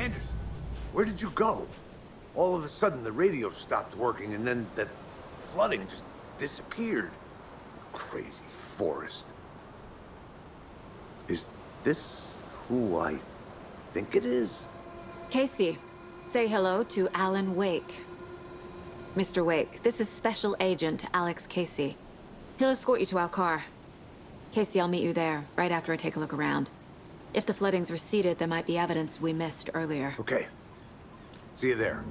Anderson, where did you go? All of a sudden, the radio stopped working, and then that flooding just disappeared. Crazy forest. Is this who I think it is? Casey, say hello to Alan Wake. Mr. Wake, this is Special Agent Alex Casey. He'll escort you to our car. Casey, I'll meet you there, right after I take a look around. If the flooding's receded, there might be evidence we missed earlier. Okay. See you there.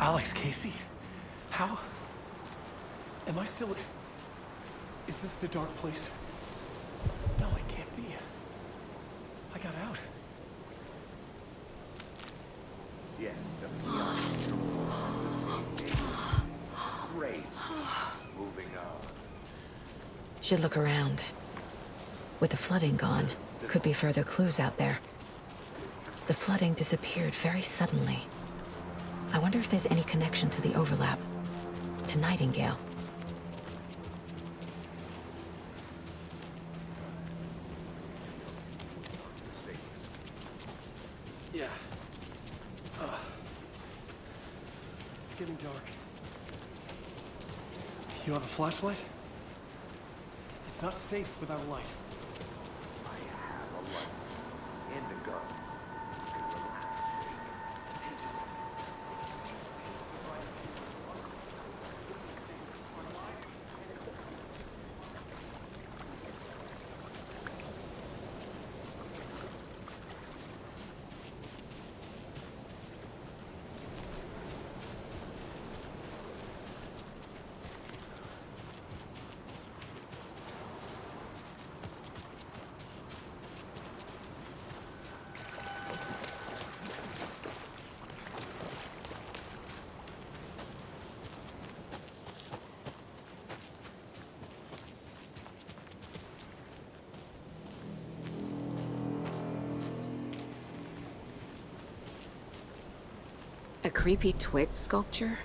Alex Casey? How? Am I still... Is this the dark place? No, it can't be. I got out. Yeah, great. Moving on. Should look around. With the flooding gone, could be further clues out there. The flooding disappeared very suddenly. I wonder if there's any connection to the overlap. To Nightingale. Yeah. It's getting dark. You have a flashlight? It's not safe without a light. I have a light and a gun. A creepy twig sculpture?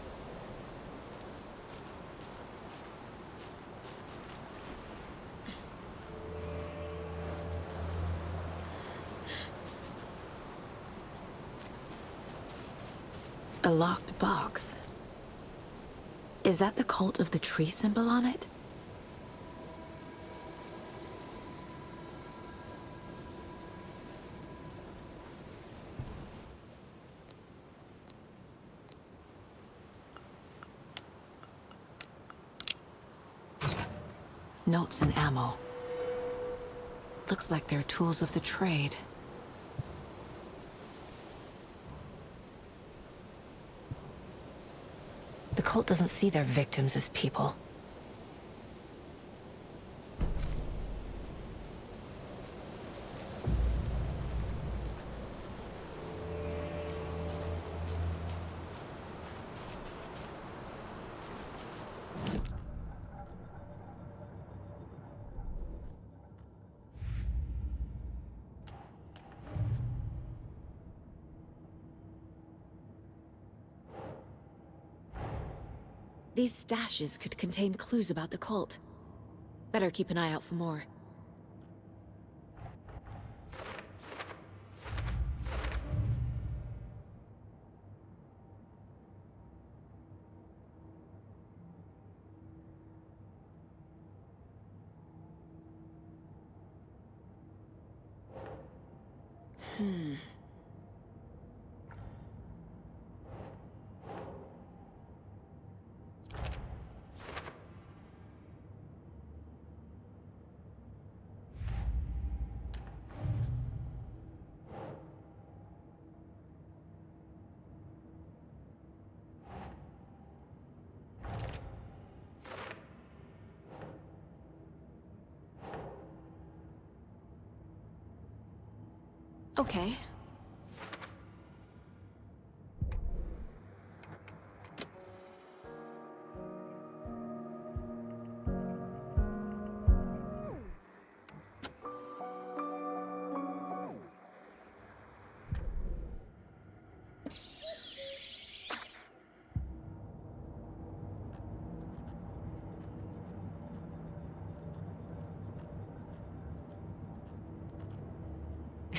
A locked box. Is that the cult of the tree symbol on it? Notes and ammo. Looks like they're tools of the trade. The cult doesn't see their victims as people. These stashes could contain clues about the cult. Better keep an eye out for more. Okay.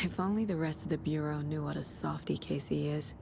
If only the rest of the Bureau knew what a softy Casey is.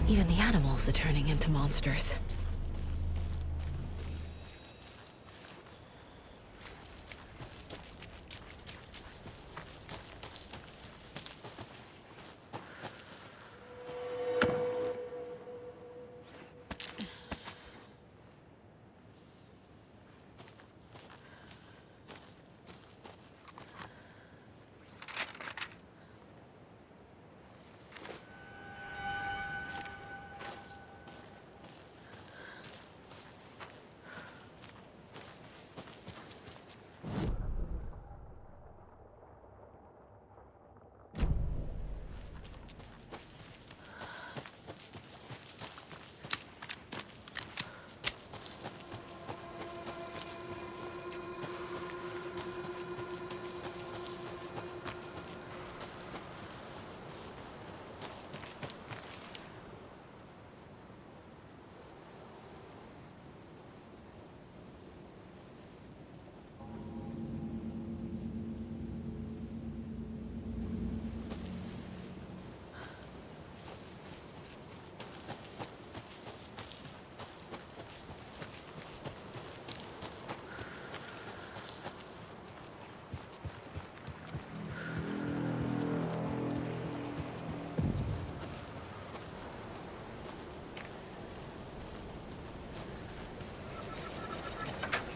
Even the animals are turning into monsters.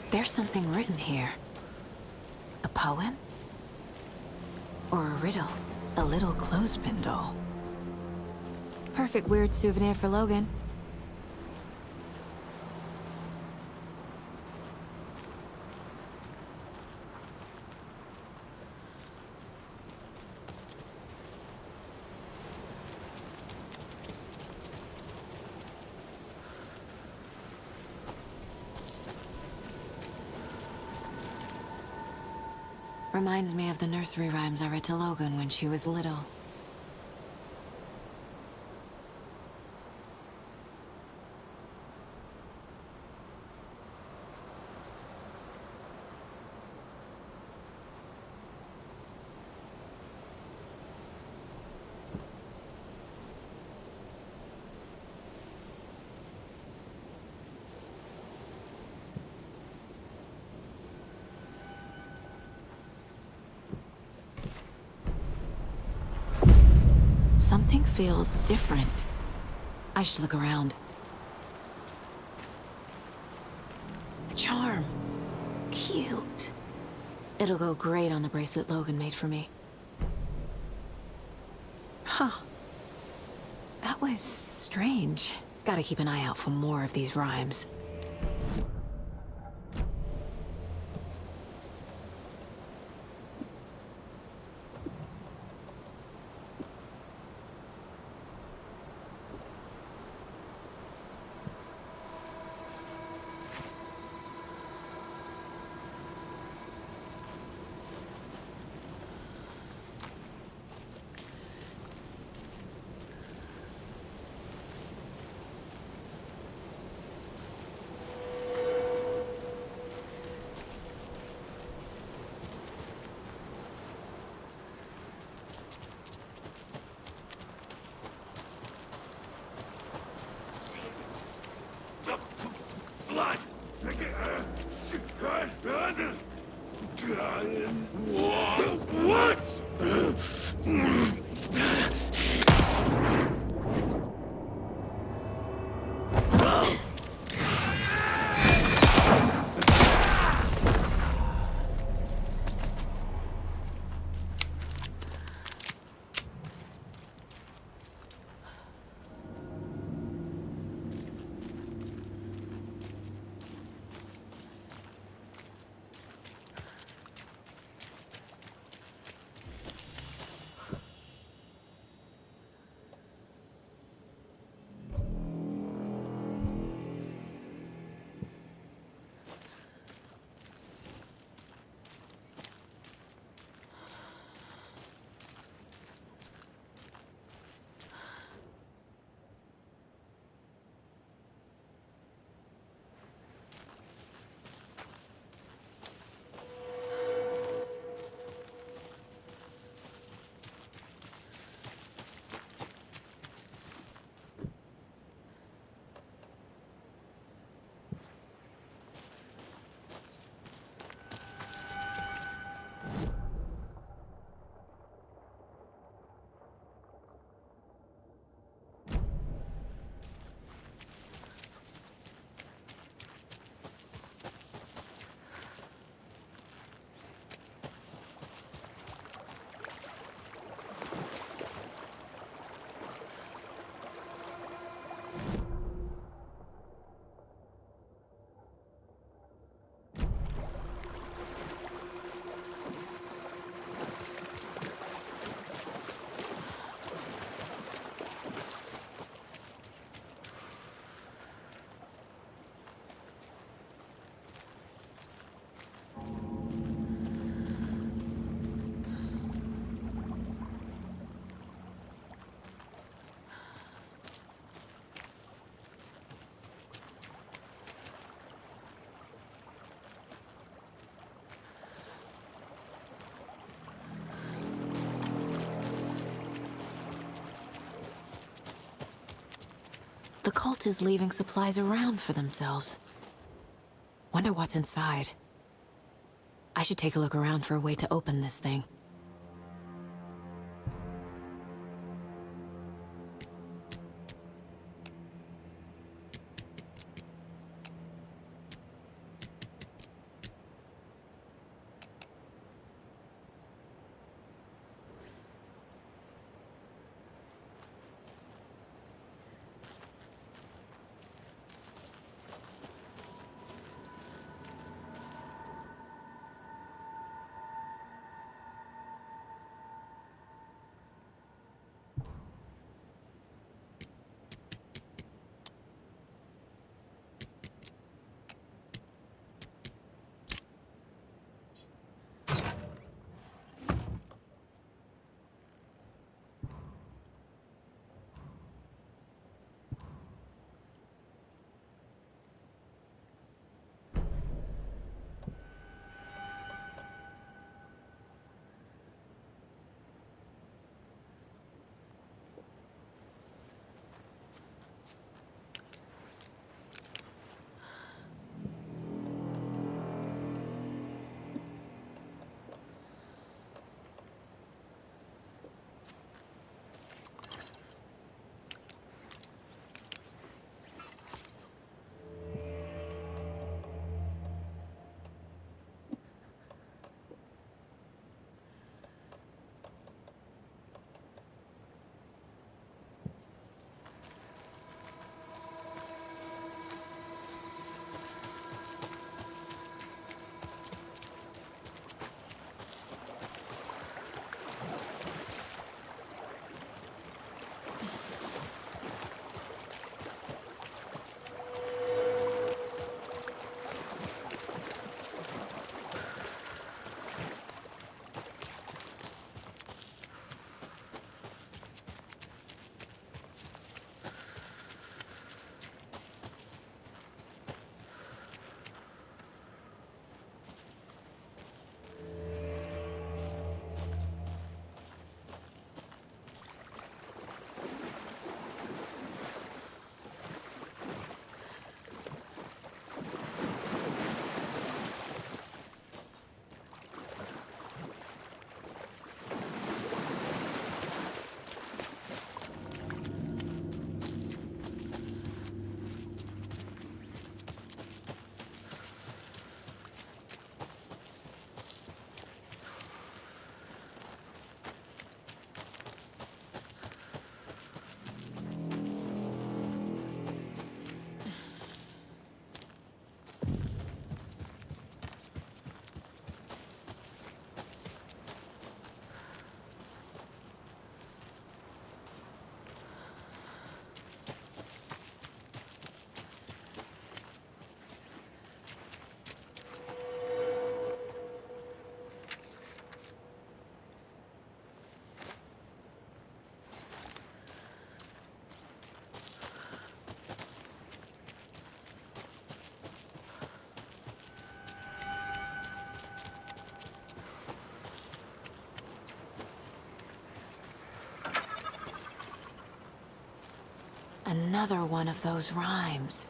There's something written here. A poem? Or a riddle. A little clothespin doll. Perfect weird souvenir for Logan. Reminds me of the nursery rhymes I read to Logan when she was little. Something feels different. I should look around. A charm. Cute. It'll go great on the bracelet Logan made for me. Huh. That was strange. Gotta keep an eye out for more of these rhymes. What? The cult is leaving supplies around for themselves. Wonder what's inside. I should take a look around for a way to open this thing. Another one of those rhymes.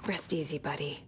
Rest easy, buddy.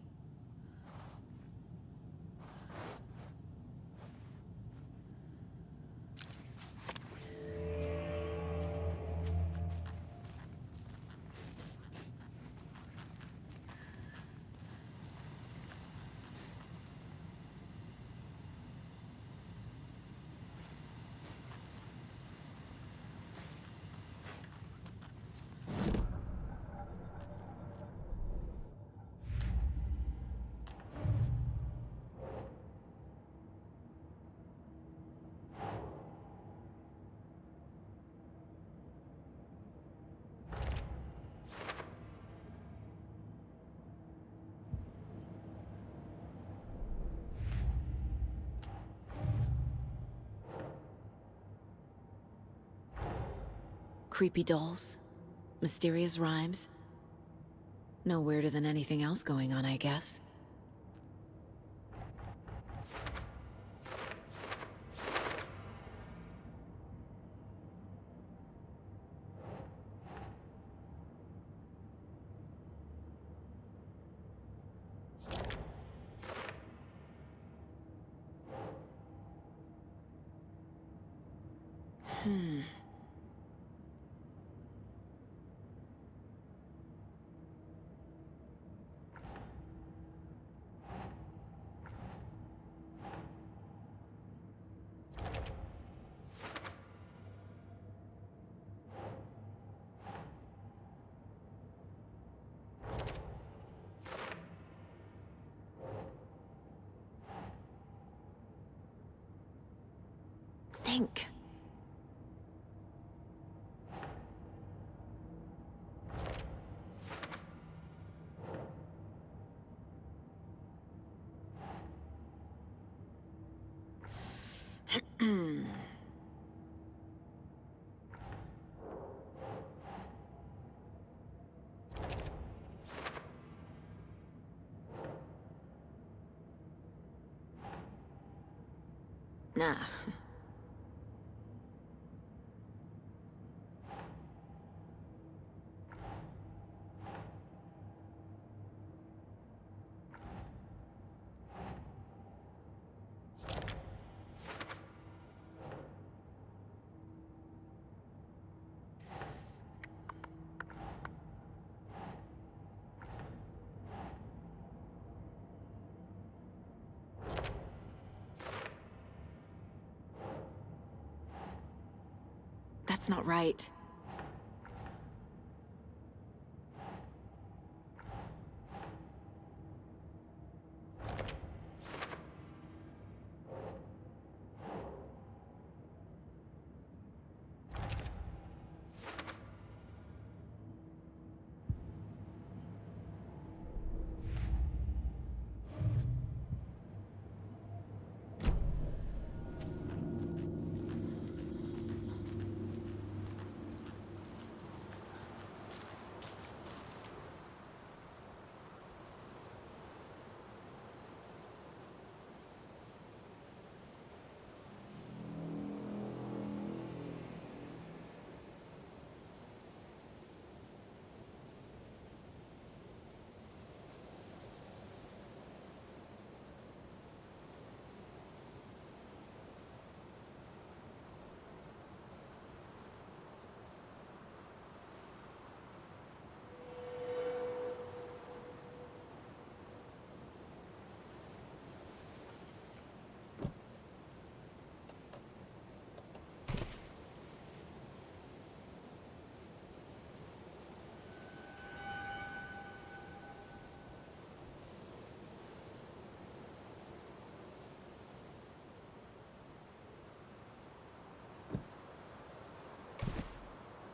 Creepy dolls, mysterious rhymes. No weirder than anything else going on, I guess. Think. Nah. That's not right.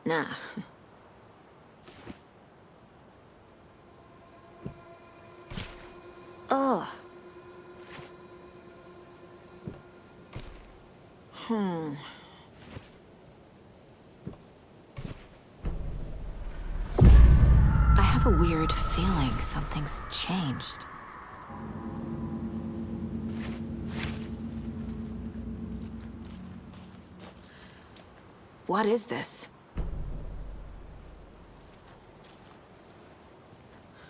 Nah. Ugh. I have a weird feeling something's changed. What is this?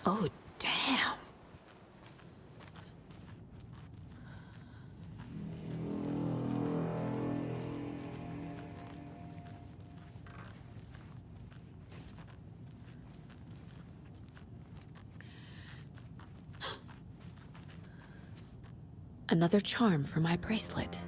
Oh, damn. Another charm for my bracelet.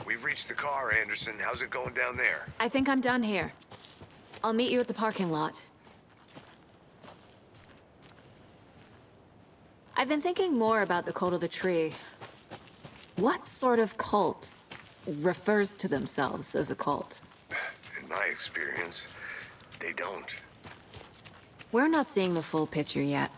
We've reached the car, Anderson. How's it going down there? I think I'm done here. I'll meet you at the parking lot. I've been thinking more about the cult of the tree. What sort of cult refers to themselves as a cult? In my experience, they don't. We're not seeing the full picture yet.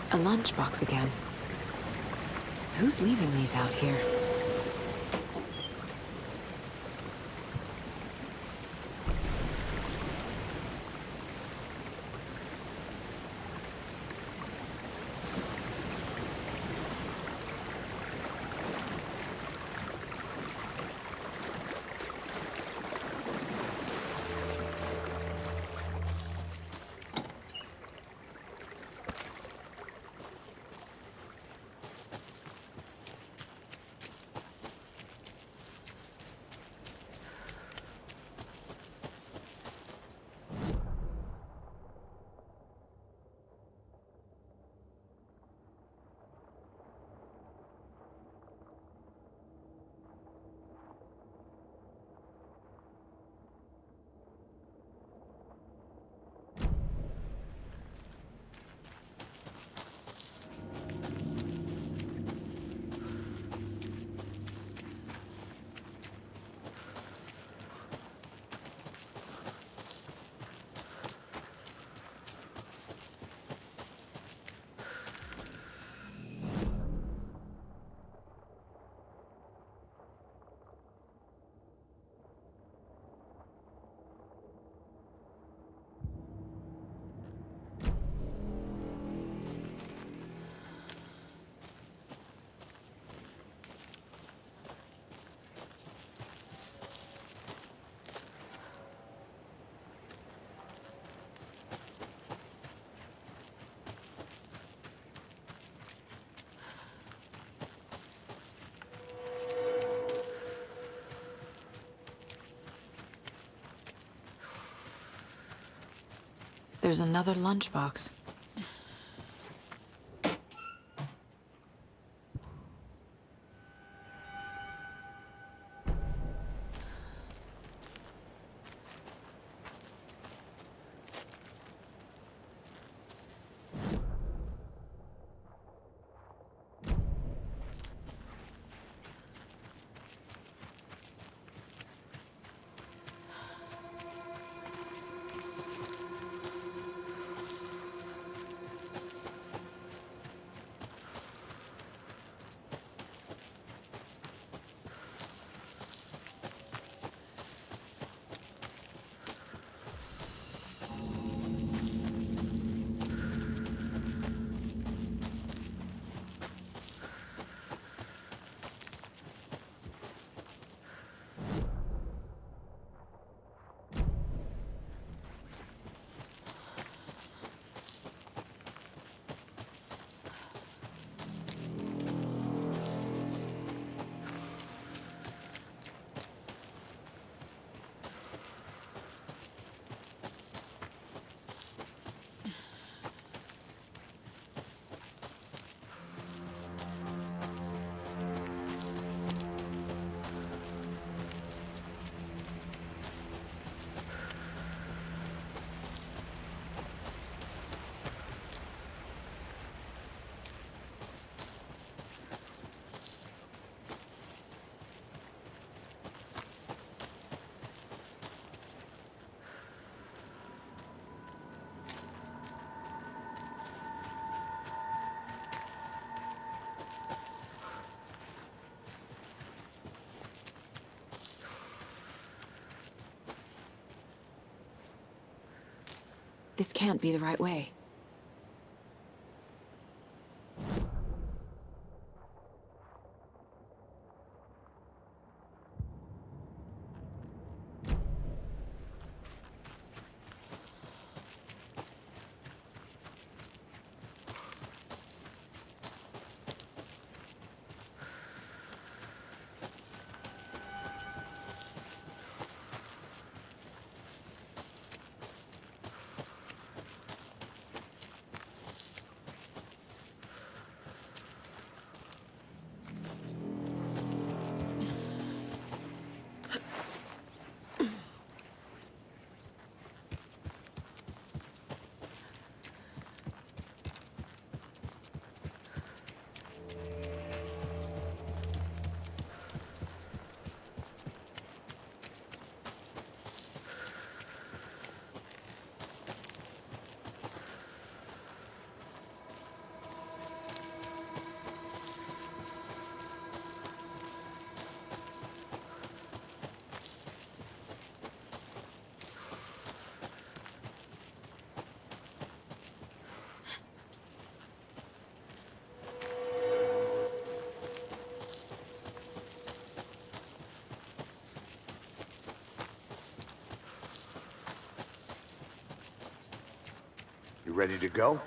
A lunchbox again. Who's leaving these out here? There's another lunchbox. This can't be the right way. You ready to go?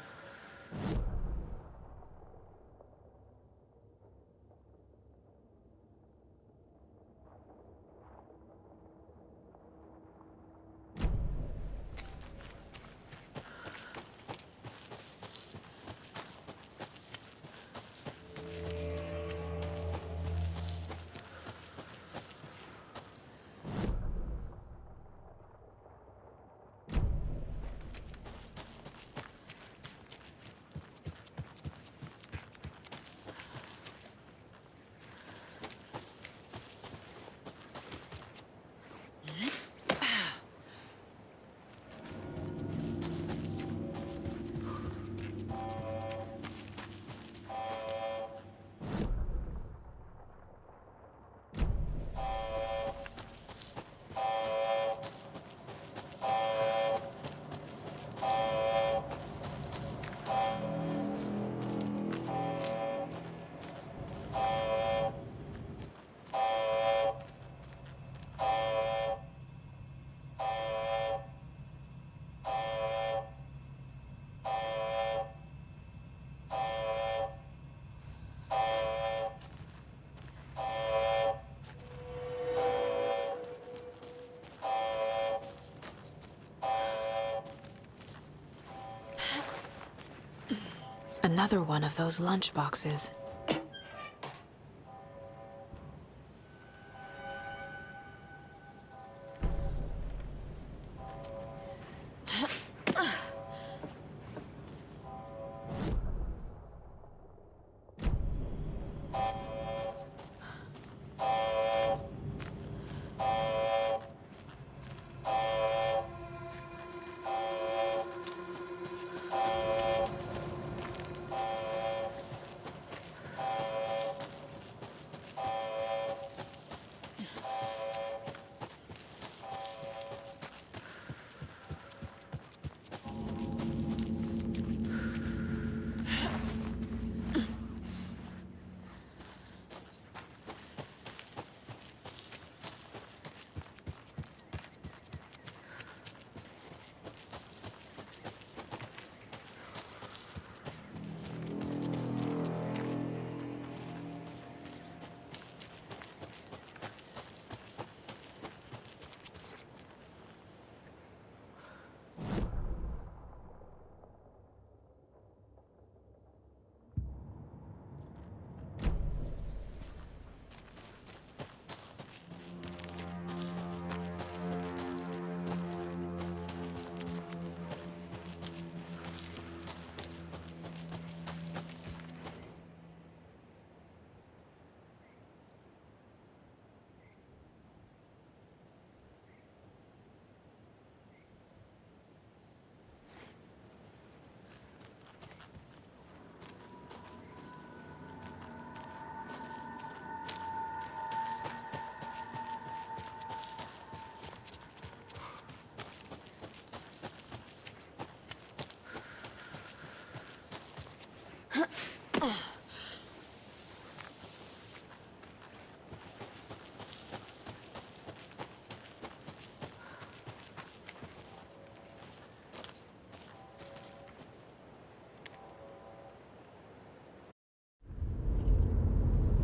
Another one of those lunch boxes.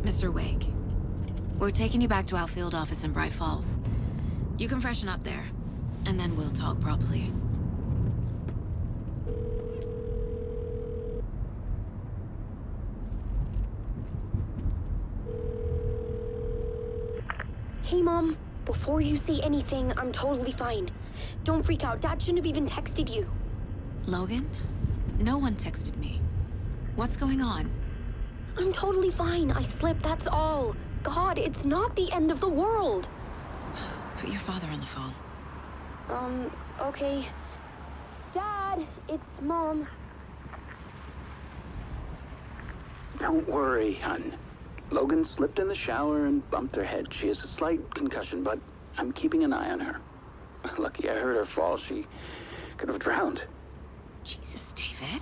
Mr. Wake, we're taking you back to our field office in Bright Falls. You can freshen up there, and then we'll talk properly. Hey, Mom. Before you say anything, I'm totally fine. Don't freak out. Dad shouldn't have even texted you. Logan? No one texted me. What's going on? I'm totally fine. I slipped, that's all. God, it's not the end of the world. Put your father on the phone. Okay. Dad, it's Mom. Don't worry, hon. Logan slipped in the shower and bumped her head. She has a slight concussion, but I'm keeping an eye on her. Lucky I heard her fall. She could have drowned. Jesus, David.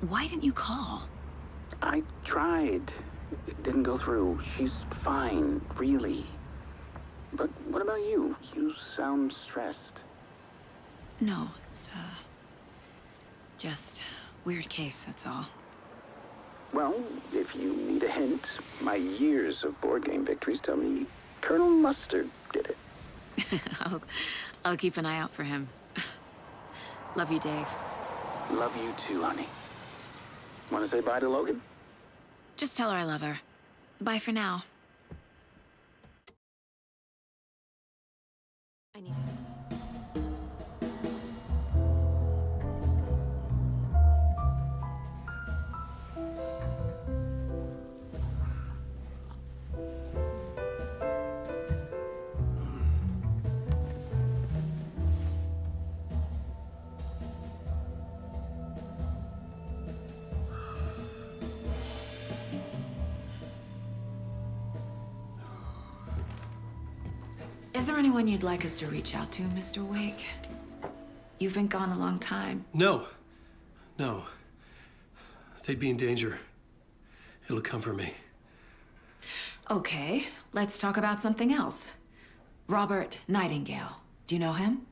Why didn't you call? I tried. It didn't go through. She's fine, really. But what about you? You sound stressed. No, it's, just weird case, that's all. Well, if you need a hint, my years of board game victories tell me Colonel Mustard did it. I'll keep an eye out for him. Love you, Dave. Love you too, honey. Want to say bye to Logan? Just tell her I love her. Bye for now. I need... Is there anyone you'd like us to reach out to, Mr. Wake? You've been gone a long time. No. No. They'd be in danger. It'll come for me. Okay, let's talk about something else. Robert Nightingale. Do you know him?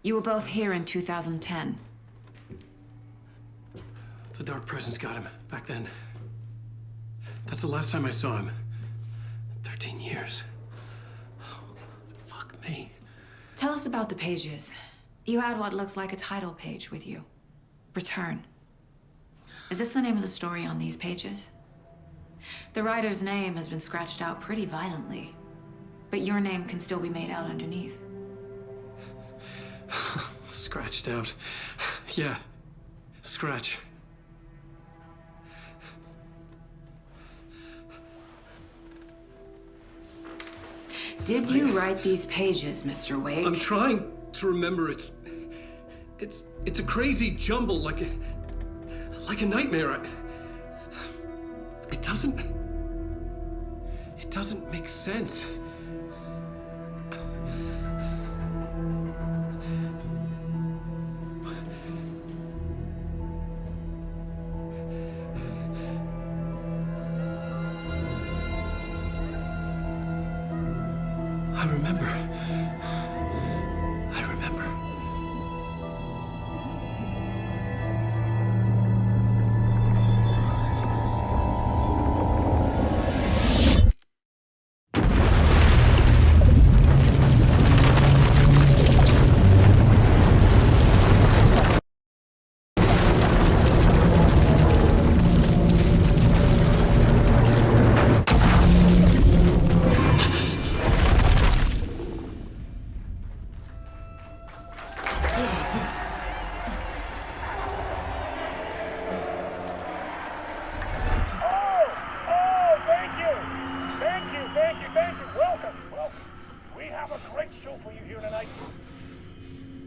You were both here in 2010. The Dark Presence got him back then. That's the last time I saw him. 13 years. Oh, fuck me. Tell us about the pages. You had what looks like a title page with you. Return. Is this the name of the story on these pages? The writer's name has been scratched out pretty violently, but your name can still be made out underneath. Scratched out. Yeah. Scratch. Did you write these pages, Mr. Wake? I'm trying to remember. It's a crazy jumble, like a nightmare. It doesn't make sense. I remember.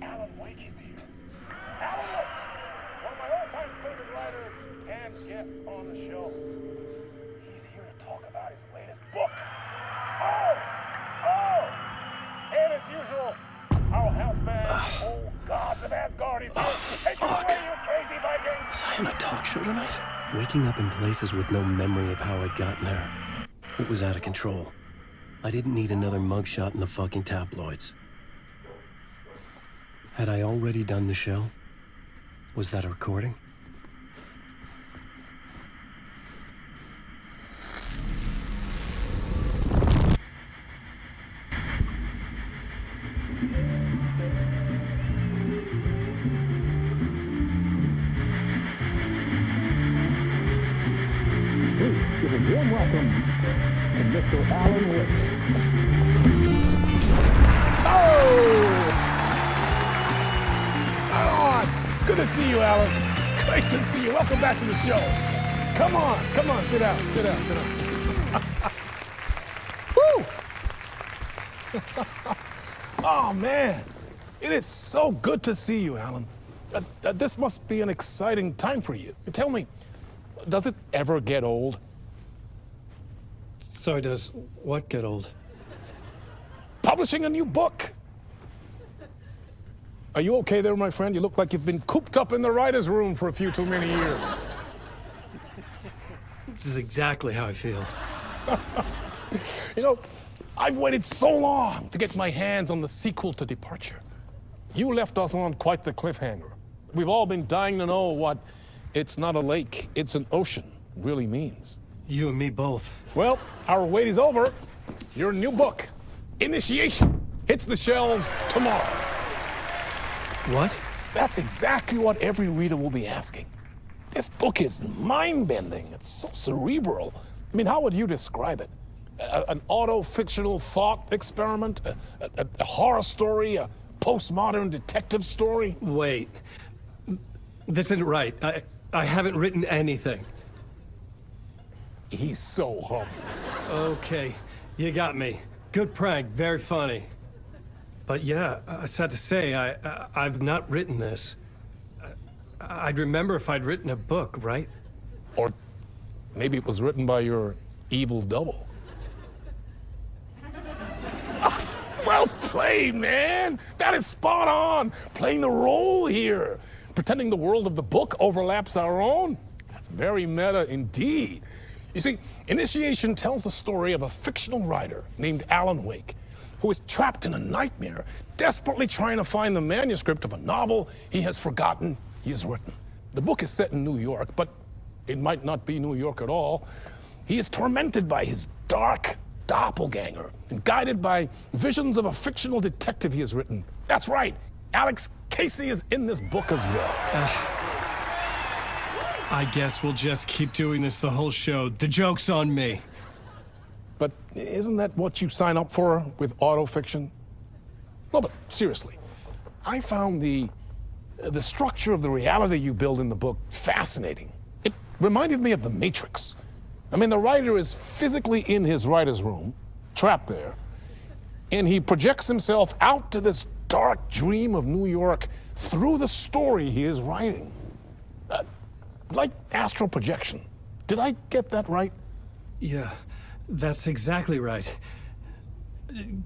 Alan Wake is here. Alan Wake, one of my all-time favorite writers and guests on the show. He's here to talk about his latest book. And as usual, our house band, old gods of Asgard, is here. Take it away, you crazy Viking! Was I on a talk show tonight? Waking up in places with no memory of how I'd gotten there. It was out of control. I didn't need another mugshot in the fucking tabloids. Had I already done the show? Was that a recording? Please give a warm welcome to Mr. Alan Wake. Good to see you, Alan. Great to see you. Welcome back to the show. Come on, sit down. Woo! Oh, man. It is so good to see you, Alan. This must be an exciting time for you. Tell me, does it ever get old? So does what get old? Publishing a new book. Are you okay there, my friend? You look like you've been cooped up in the writer's room for a few too many years. This is exactly how I feel. You know, I've waited so long to get my hands on the sequel to Departure. You left us on quite the cliffhanger. We've all been dying to know what "it's not a lake, it's an ocean" really means. You and me both. Well, our wait is over. Your new book, Initiation, hits the shelves tomorrow. What? That's exactly what every reader will be asking. This book is mind-bending. It's so cerebral. I mean, how would you describe it? An auto-fictional thought experiment? A horror story? A postmodern detective story? Wait. This isn't right. I haven't written anything. He's so humble. Okay, you got me. Good prank, very funny. But yeah, sad to say, I've not written this. I'd remember if I'd written a book, right? Or maybe it was written by your evil double. Well played, man! That is spot on! Playing the role here. Pretending the world of the book overlaps our own. That's very meta indeed. You see, Initiation tells the story of a fictional writer named Alan Wake, who is trapped in a nightmare, desperately trying to find the manuscript of a novel he has forgotten he has written. The book is set in New York, but it might not be New York at all. He is tormented by his dark doppelganger and guided by visions of a fictional detective he has written. That's right, Alex Casey is in this book as well. I guess we'll just keep doing this the whole show. The joke's on me. But isn't that what you sign up for with autofiction? No, but seriously, I found the structure of the reality you build in the book fascinating. It reminded me of The Matrix. I mean, the writer is physically in his writer's room, trapped there, and he projects himself out to this dark dream of New York through the story he is writing. Like astral projection. Did I get that right? Yeah, that's exactly right.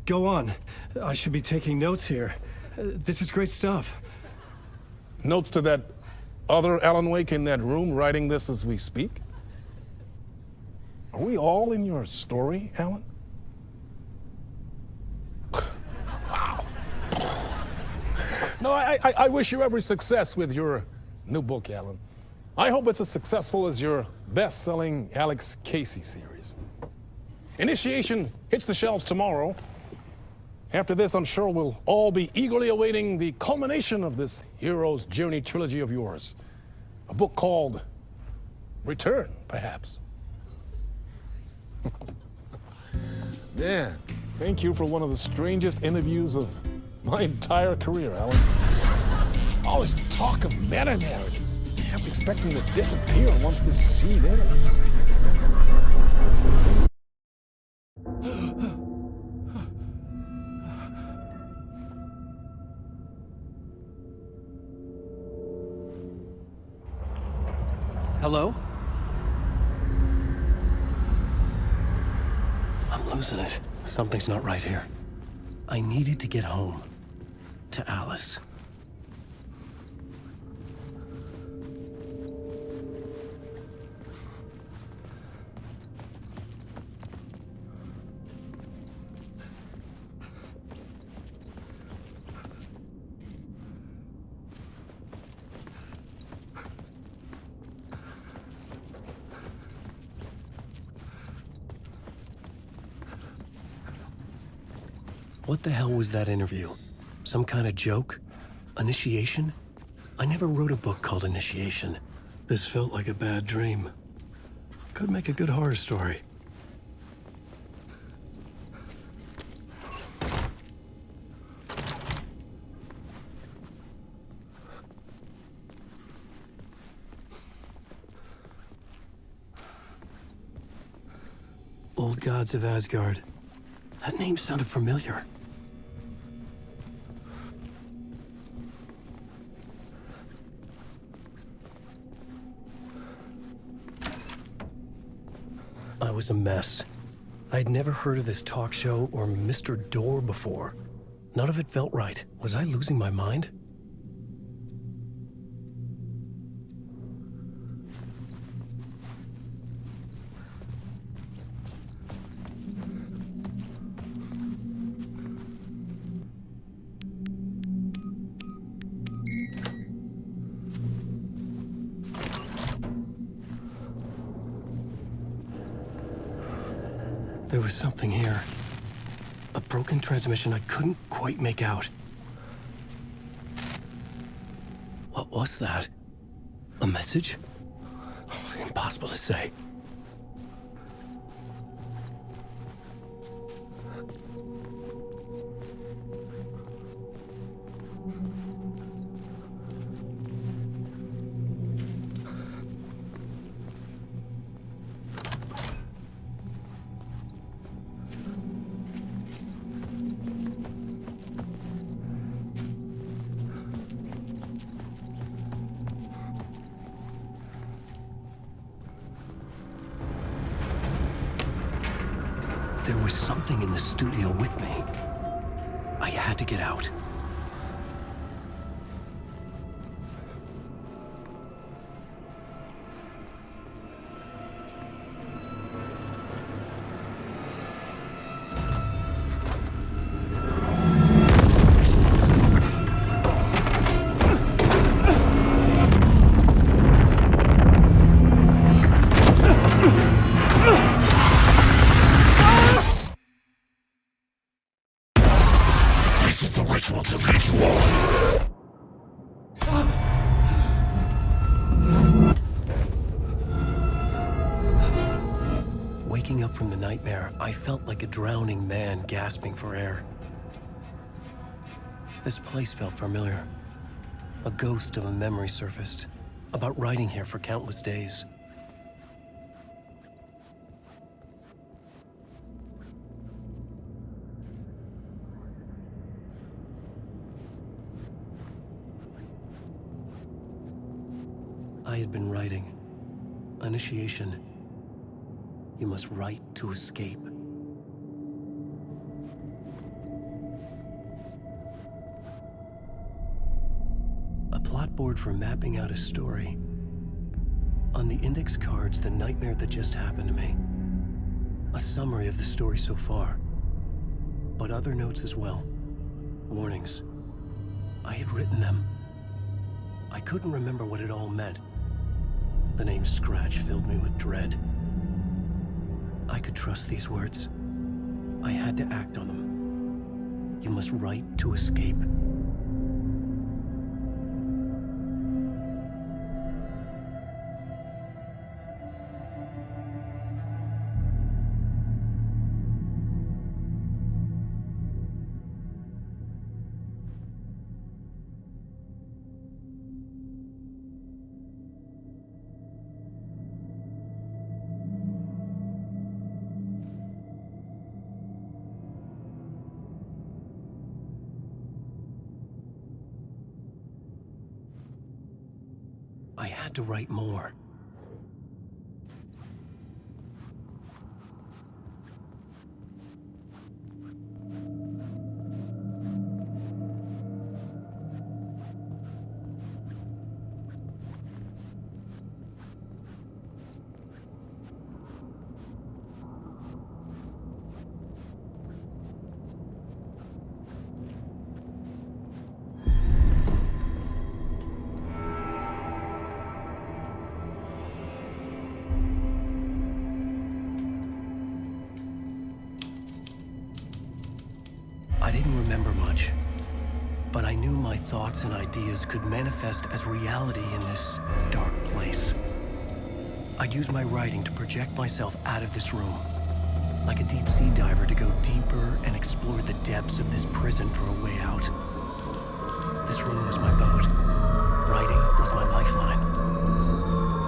Go on. I should be taking notes here. This is great stuff. Notes to that other Alan Wake in that room writing this as we speak? Are we all in your story, Alan? Wow. No, I wish you every success with your new book, Alan. I hope it's as successful as your best-selling Alex Casey series. Initiation hits the shelves tomorrow. After this, I'm sure we'll all be eagerly awaiting the culmination of this hero's journey trilogy of yours. A book called Return, perhaps. Man, thank you for one of the strangest interviews of my entire career, Alan. All this talk of meta-narratives. I'm expecting to disappear once this scene ends. Hello? I'm losing it. Something's not right here. I needed to get home. To Alice. What the hell was that interview? Some kind of joke? Initiation? I never wrote a book called Initiation. This felt like a bad dream. Could make a good horror story. Old Gods of Asgard. That name sounded familiar. I was a mess. I'd never heard of this talk show or Mr. Door before. None of it felt right. Was I losing my mind? There was something here. A broken transmission I couldn't quite make out. What was that? A message? Impossible to say. There was something in the studio with me. I had to get out. This is the ritual to lead you all. up from the nightmare, I felt like a drowning man gasping for air. This place felt familiar. A ghost of a memory surfaced, about writing here for countless days. I had been writing. Initiation. You must write to escape. A plot board for mapping out a story. On the index cards, the nightmare that just happened to me. A summary of the story so far. But other notes as well. Warnings. I had written them. I couldn't remember what it all meant. The name Scratch filled me with dread. I could trust these words. I had to act on them. You must write to escape. I had to write more. I didn't remember much, but I knew my thoughts and ideas could manifest as reality in this dark place. I'd use my writing to project myself out of this room, like a deep-sea diver to go deeper and explore the depths of this prison for a way out. This room was my boat. Writing was my lifeline.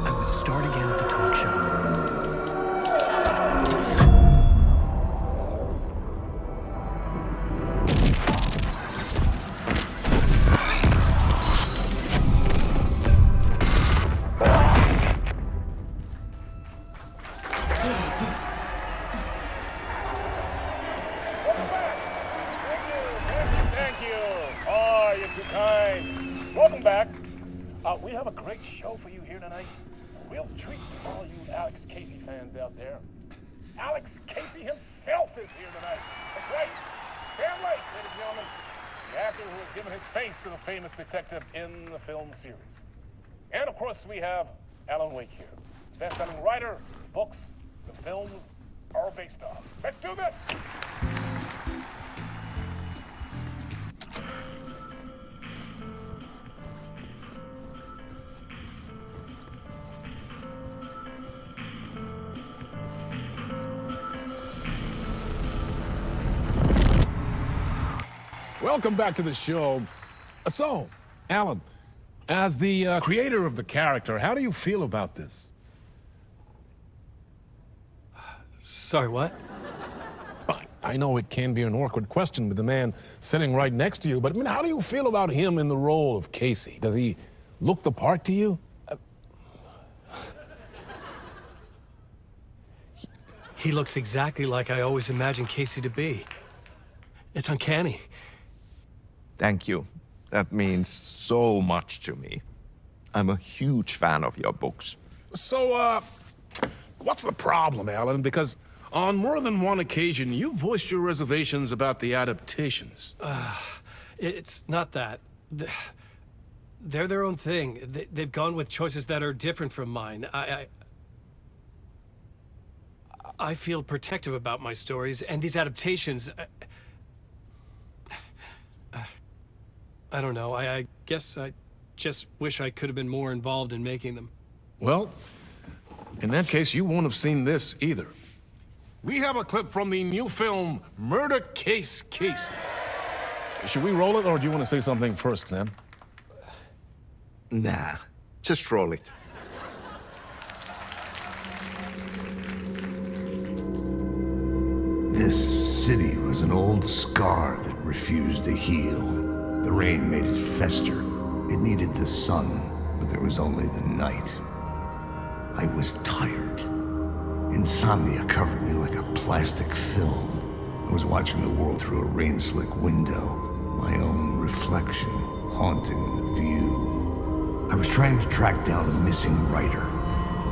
I would start again at the talk show. Welcome back. We have a great show for you here tonight. A real treat for all you Alex Casey fans out there. Alex Casey himself is here tonight. That's right. Sam Lake, ladies and gentlemen, the actor who has given his face to the famous detective in the film series. And of course, we have Alan Wake here. Best-selling writer, books, the films are based on. Let's do this! Welcome back to the show. So, Alan, as the creator of the character, how do you feel about this? Sorry, what? I know it can be an awkward question with the man sitting right next to you, but I mean, how do you feel about him in the role of Casey? Does he look the part to you? He looks exactly like I always imagined Casey to be. It's uncanny. Thank you. That means so much to me. I'm a huge fan of your books. So, what's the problem, Alan? Because on more than one occasion, you voiced your reservations about the adaptations. It's not that. They're their own thing. They've gone with choices that are different from mine. I feel protective about my stories, and these adaptations... I don't know. I guess I just wish I could have been more involved in making them. Well, in that case, you won't have seen this either. we have a clip from the new film, Murder Case Casey. Should we roll it, or do you want to say something first, Sam? Nah, just roll it. This city was an old scar that refused to heal. The rain made it fester. It needed the sun, but there was only the night. I was tired. Insomnia covered me like a plastic film. I was watching the world through a rain-slick window, my own reflection haunting the view. I was trying to track down a missing writer.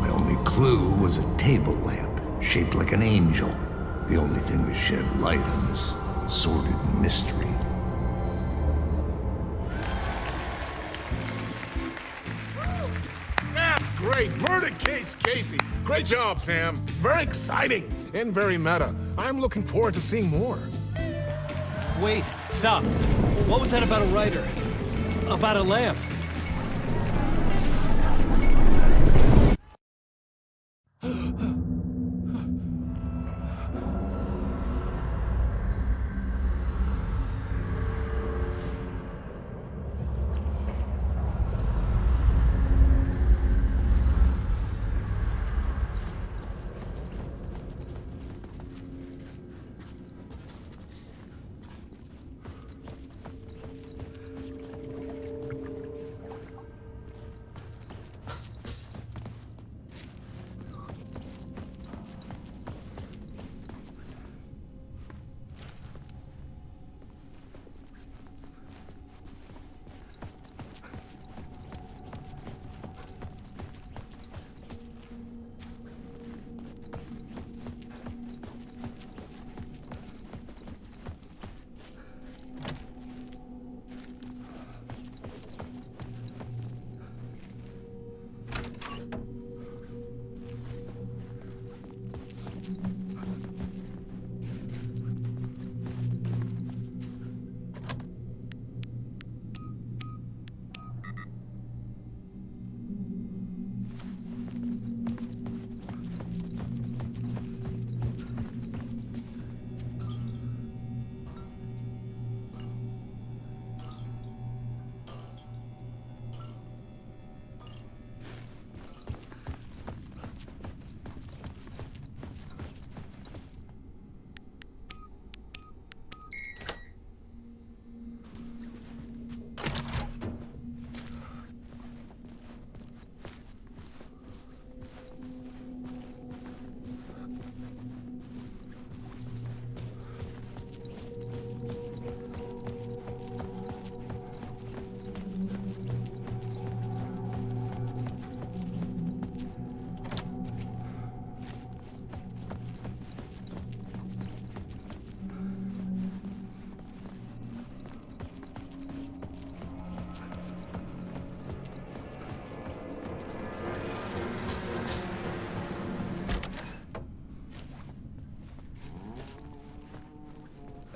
My only clue was a table lamp, shaped like an angel. The only thing that shed light on this sordid mystery. That's great! Murder Case Casey! Great job, Sam. Very exciting and very meta. I'm looking forward to seeing more. Wait, stop. What was that about a writer? About a lamp?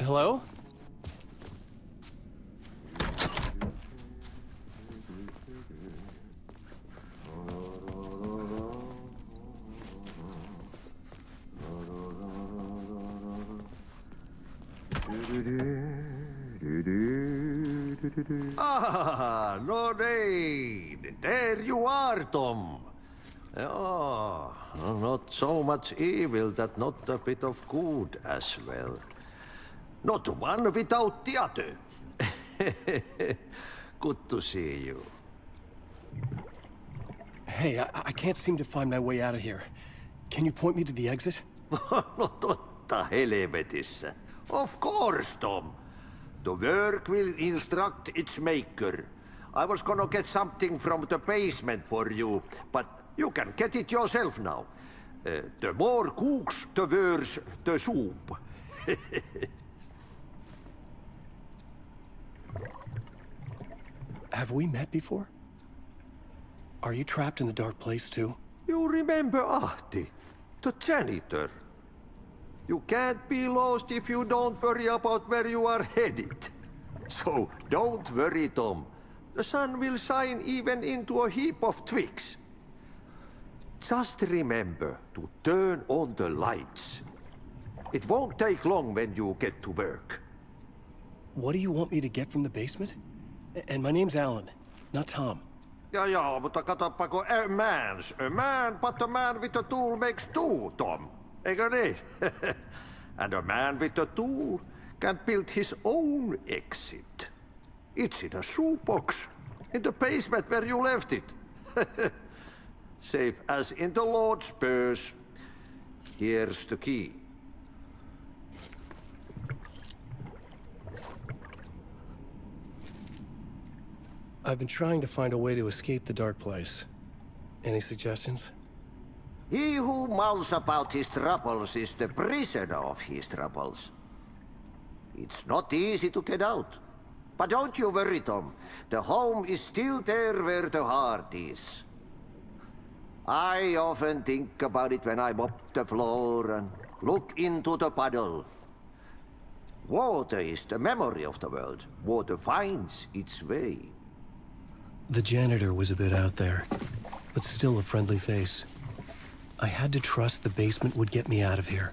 Hello? Ah, Lorraine! There you are, Tom. Oh, not so much evil that not a bit of good as well. Not one without the other. Good to see you. Hey, I can't seem to find my way out of here. Can you point me to the exit? No totta helvetissä. Of course, Tom. The work will instruct its maker. I was gonna get something from the basement for you, but you can get it yourself now. The more cooks, the worse the soup. Have we met before? Are you trapped in the dark place too? You remember Ahti, the janitor. You can't be lost if you don't worry about where you are headed. So don't worry, Tom. The sun will shine even into a heap of twigs. Just remember to turn on the lights. It won't take long when you get to work. What do you want me to get from the basement? And my name's Alan, not Tom. Ja, mutta katsoppa, kun a man, but a man with a tool makes two, Tom. Eikö niin? And a man with a tool can build his own exit. It's in a shoebox, in the basement where you left it. Safe as in the Lord's purse. Here's the key. I've been trying to find a way to escape the dark place. Any suggestions? He who mouths about his troubles is the prisoner of his troubles. It's not easy to get out. But don't you worry, Tom. The home is still there where the heart is. I often think about it when I mop the floor and look into the puddle. Water is the memory of the world. Water finds its way. The janitor was a bit out there, but still a friendly face. I had to trust the basement would get me out of here.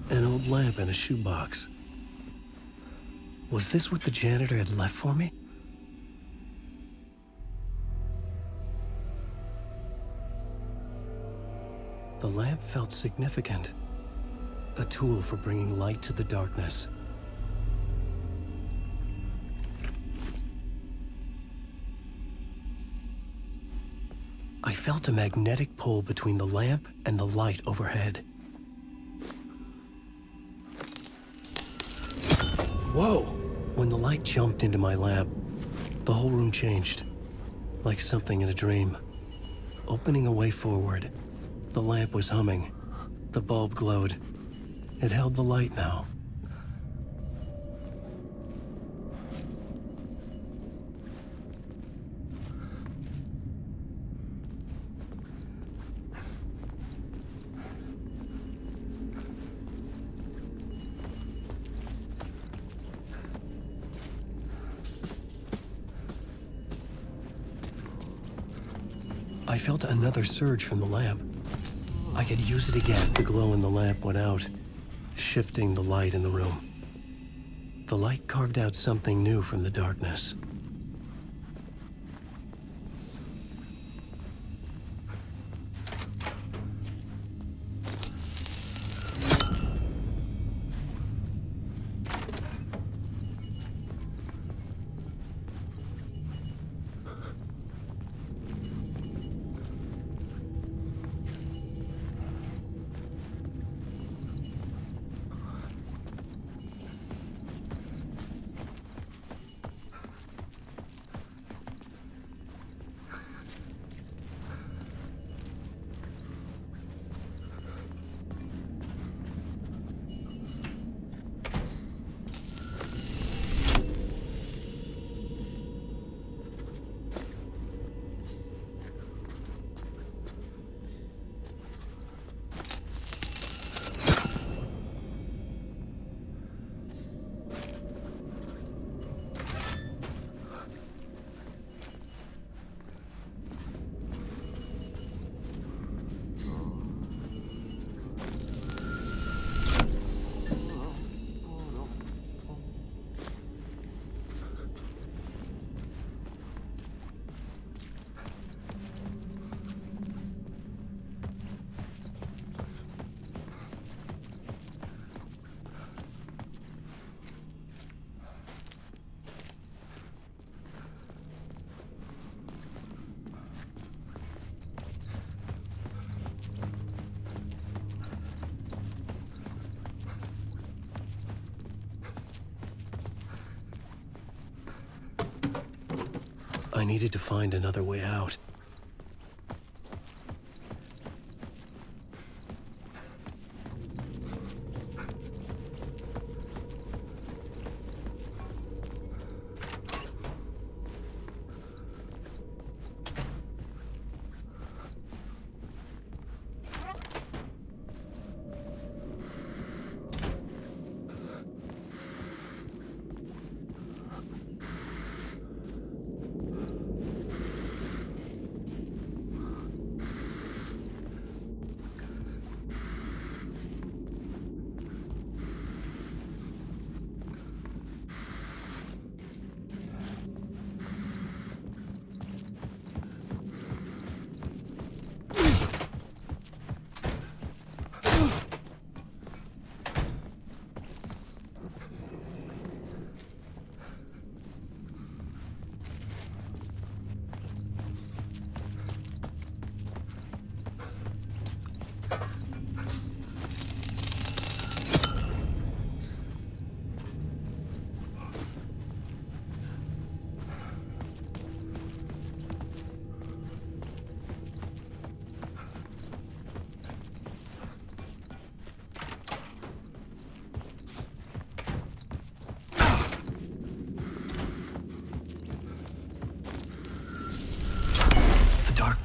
An old lamp in a shoebox. Was this what the janitor had left for me? The lamp felt significant. A tool for bringing light to the darkness. I felt a magnetic pull between the lamp and the light overhead. Whoa! When the light jumped into my lamp, the whole room changed. Like something in a dream. Opening a way forward, the lamp was humming. The bulb glowed. It held the light now. I felt another surge from the lamp. I could use it again. The glow in the lamp went out, shifting the light in the room. The light carved out something new from the darkness. I needed to find another way out.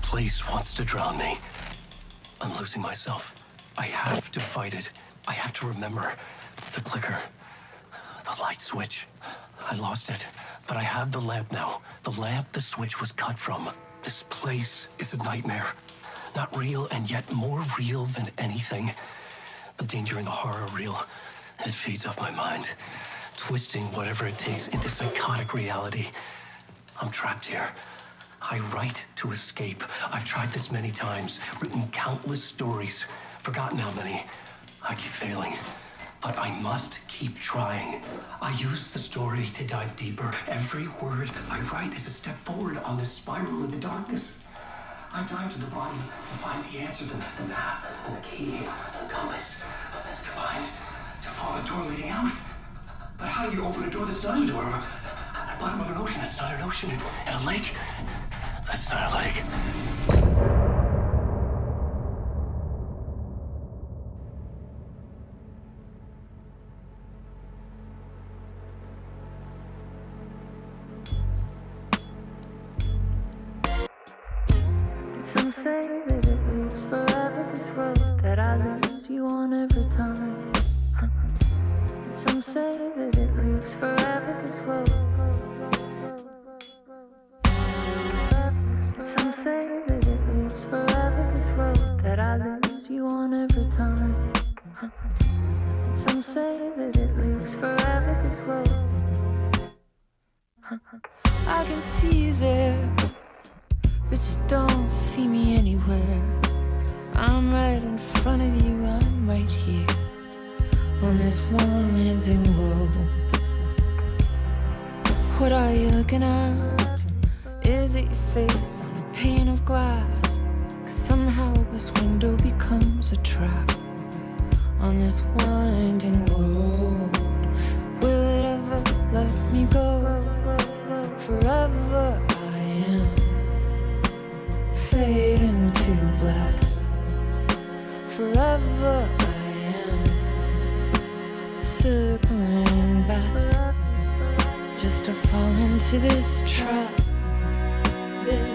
Place wants to drown me. I'm losing myself. I have to fight it. I have to remember. The clicker. The light switch. I lost it. But I have the lamp now. The lamp the switch was cut from. This place is a nightmare. Not real, and yet more real than anything. The danger and the horror are real. It feeds off my mind. Twisting whatever it takes into psychotic reality. I'm trapped here. I write to escape. I've tried this many times, written countless stories, forgotten how many. I keep failing, but I must keep trying. I use the story to dive deeper. Every word I write is a step forward on this spiral in the darkness. I dive to the bottom to find the answer, the map, and the key, and the compass. It's combined to form a door leading out. But how do you open a door that's not a door? At the bottom of an ocean that's not an ocean, and a lake that's not a lake. Some say that it lives forever, this road that I lose you on every time. And some say that it lives forever, this road. Some say that it lives forever, this road that I lose you on every time. And some say that it lives forever, this road. I can see you there, but you don't see me anywhere. I'm right in front of you, I'm right here on this winding road. What are you looking at? Is it your face on a pane of glass? 'Cause somehow this window becomes a trap on this winding road. Will it ever let me go? Forever I am fading to black. Forever I am circling back, just to fall into this trap. This